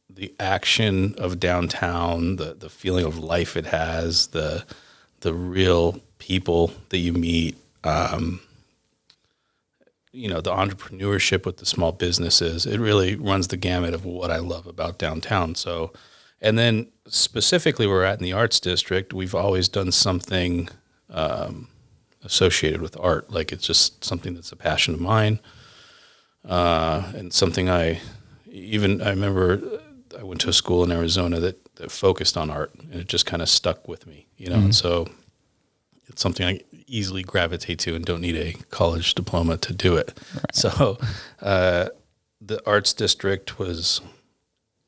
the action of downtown, the feeling of life it has, the real people that you meet, the entrepreneurship with the small businesses. It really runs the gamut of what I love about downtown. So, and then specifically where we're at in the arts district, we've always done something associated with art. Like it's just something that's a passion of mine, and something I remember I went to a school in Arizona that focused on art, and it just kind of stuck with me, And so it's something I easily gravitate to and don't need a college diploma to do it. Right. So the arts district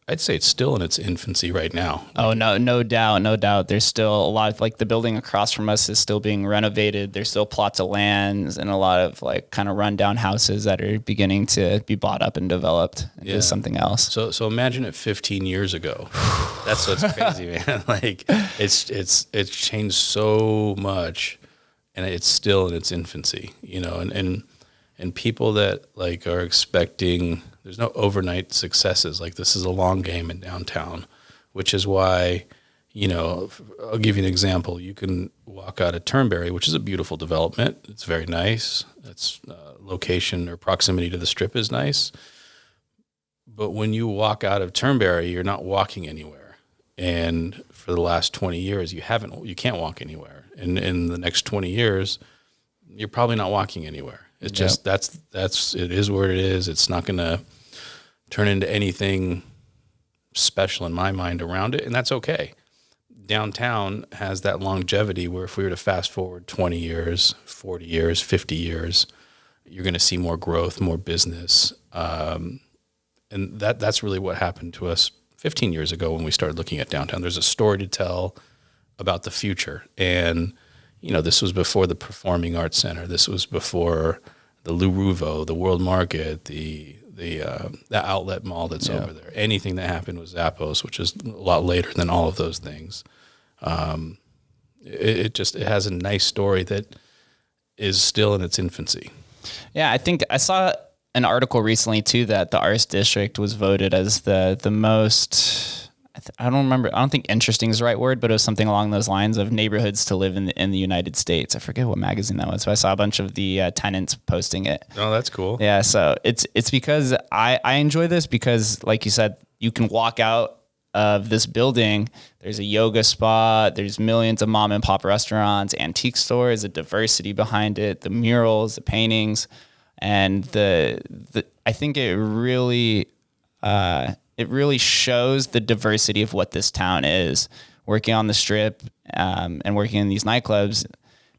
I'd say it's still in its infancy right now. Oh, no doubt. There's still a lot of, like, the building across from us is still being renovated. There's still plots of lands and a lot of, like, kind of rundown houses that are beginning to be bought up and developed into something else. So imagine it 15 years ago. That's what's crazy, man. Like it's changed so much, and it's still in its infancy, and people that like are expecting. There's no overnight successes. Like this is a long game in downtown, which is why, I'll give you an example. You can walk out of Turnberry, which is a beautiful development. It's very nice. Its location or proximity to the Strip is nice. But when you walk out of Turnberry, you're not walking anywhere. And for the last 20 years, you can't walk anywhere. And in the next 20 years, you're probably not walking anywhere. It's just, it is where it is. It's not going to turn into anything special in my mind around it. And that's okay. Downtown has that longevity where if we were to fast forward 20 years, 40 years, 50 years, you're going to see more growth, more business. And that's really what happened to us 15 years ago when we started looking at downtown. There's a story to tell about the future. And this was before the Performing Arts Center. This was before the Lou Ruvo, the World Market, the outlet mall that's over there. Anything that happened with Zappos, which is a lot later than all of those things. It has a nice story that is still in its infancy. Yeah, I think I saw an article recently too that the Arts District was voted as the most. I don't think interesting is the right word, but it was something along those lines of neighborhoods to live in the United States. I forget what magazine that was, but I saw a bunch of the tenants posting it. Oh, that's cool. Yeah. So it's because I enjoy this because, like you said, you can walk out of this building. There's a yoga spot. There's millions of mom and pop restaurants, antique stores, the diversity behind it, the murals, the paintings, and I think it really shows the diversity of what this town is. Working on the Strip and working in these nightclubs,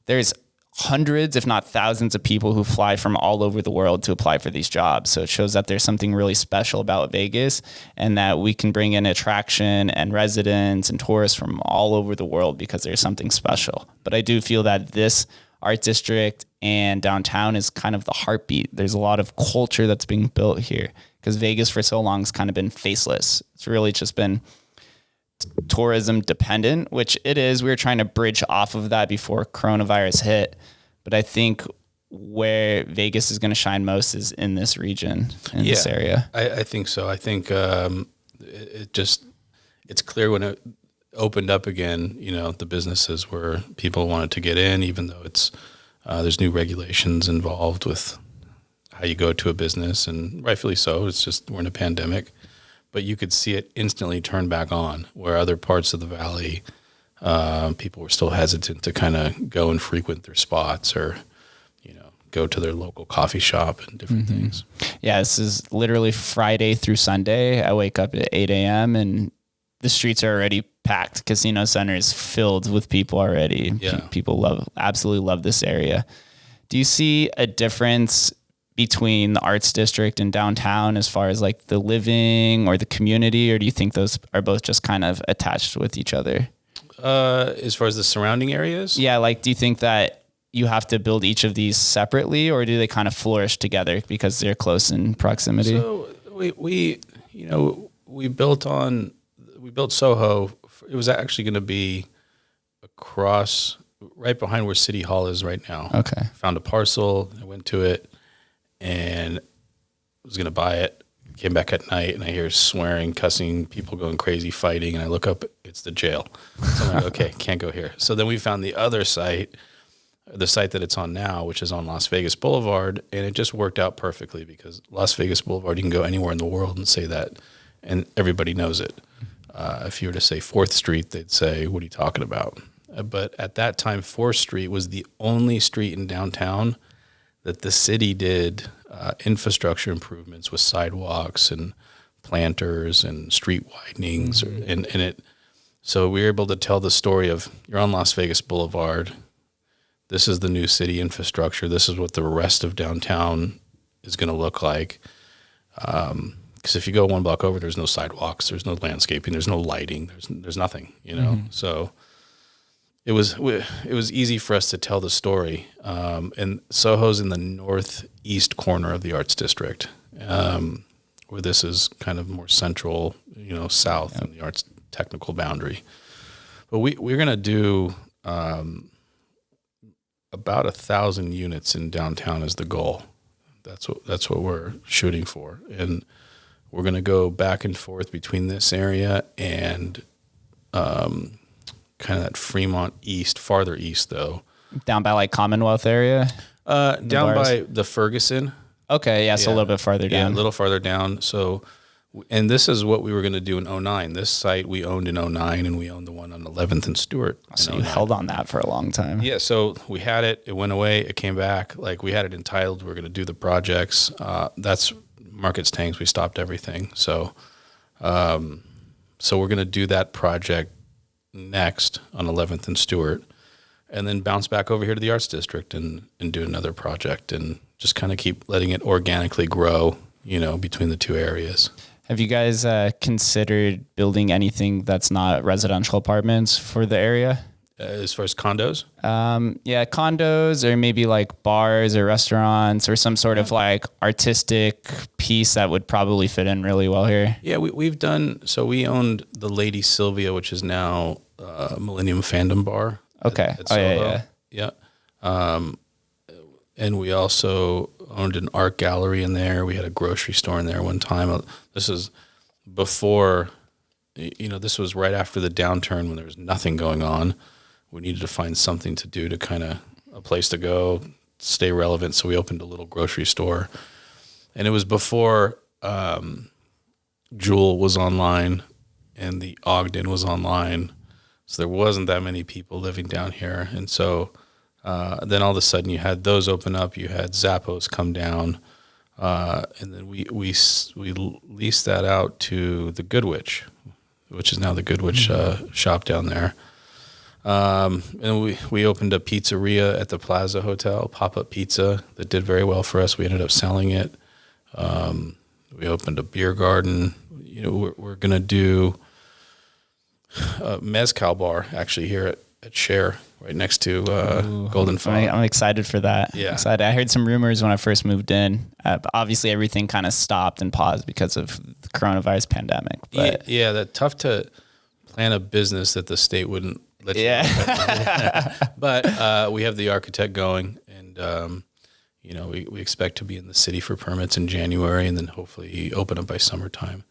there's hundreds, if not thousands, of people who fly from all over the world to apply for these jobs. So it shows that there's something really special about Vegas and that we can bring in attraction and residents and tourists from all over the world because there's something special. But I do feel that this art district and downtown is kind of the heartbeat. There's a lot of culture that's being built here because Vegas for so long has kind of been faceless. It's really just been tourism dependent, which it is. We were trying to bridge off of that before coronavirus hit. But I think where Vegas is going to shine most is in this region, in this area. I think so. I think it's clear when it opened up again, the businesses where people wanted to get in, even though there's new regulations involved with how you go to a business, and rightfully so. It's just we're in a pandemic. But you could see it instantly turn back on, where other parts of the valley, people were still hesitant to kind of go and frequent their spots or, go to their local coffee shop and different things. Yeah, this is literally Friday through Sunday. I wake up at 8 a.m. and the streets are already packed. Casino Center is filled with people already. Yeah. People absolutely love this area. Do you see a difference between the arts district and downtown as far as like the living or the community, or do you think those are both just kind of attached with each other? As far as the surrounding areas? Yeah. Like, do you think that you have to build each of these separately, or do they kind of flourish together because they're close in proximity? So we built Soho. It was actually going to be across right behind where City Hall is right now. Okay. Found a parcel. I went to it and was going to buy it. came back at night and I hear swearing, cussing, people going crazy, fighting. And I look up, it's the jail. So I'm like, okay, can't go here. So then we found the other site, the site that it's on now, which is on Las Vegas Boulevard. And it just worked out perfectly because Las Vegas Boulevard, you can go anywhere in the world and say that, and everybody knows it. If you were to say 4th Street, they'd say, what are you talking about? But at that time, 4th Street was the only street in downtown that the city did infrastructure improvements with sidewalks and planters and street widenings. So we were able to tell the story of, you're on Las Vegas Boulevard. This is the new city infrastructure. This is what the rest of downtown is going to look like. Because if you go 1 block over, there's no sidewalks, there's no landscaping, there's no lighting, there's nothing, you know. So it was easy for us to tell the story. And Soho's in the northeast corner of the Arts District, where this is kind of more central, you know, south in the arts technical boundary. But we're going to do about 1,000 units in downtown is the goal. That's what we're shooting for. And we're going to go back and forth between this area and kind of that Fremont east, farther east though. Down by like Commonwealth area? Down by the Ferguson. Okay, yeah, so a little bit farther down. Yeah, a little farther down. So, and this is what we were going to do in 2009. This site we owned in 2009, and we owned the one on 11th and Stewart. So you held on that for a long time. Yeah, so we had it. It went away. It came back. Like we had it entitled. We were going to do the projects. That's markets tanks. We stopped everything. So we're going to do that project next on 11th and Stewart, and then bounce back over here to the Arts District and do another project and just kind of keep letting it organically grow, you know, between the two areas. Have you guys considered building anything that's not residential apartments for the area? As far as condos? Yeah, condos or maybe like bars or restaurants or some sort of like artistic piece that would probably fit in really well here. Yeah, we've done, so we owned the Lady Sylvia, which is now Millennium Fandom Bar. Okay. At Soho. Yeah. And we also owned an art gallery in there. We had a grocery store in there one time. This is before, you know, this was right after the downturn when there was nothing going on. We needed to find something to do to kind of a place to go, stay relevant. So we opened a little grocery store. And it was before Jewel was online and the Ogden was online. So there wasn't that many people living down here. And so then all of a sudden you had those open up. You had Zappos come down. And then we leased that out to the Good Witch, which is now the Good Witch shop down there. And we opened a pizzeria at the Plaza Hotel, pop-up pizza, that did very well for us. We ended up selling it. We opened a beer garden. You know, we're going to do a mezcal bar actually here at Share, right next to Golden Phone. I'm excited for that. Yeah. Excited. I heard some rumors when I first moved in. Obviously, everything kind of stopped and paused because of the coronavirus pandemic. But yeah, that's tough to plan a business that the state wouldn't let you. Yeah. But we have the architect going, and you know, we expect to be in the city for permits in January, and then hopefully open up by summertime.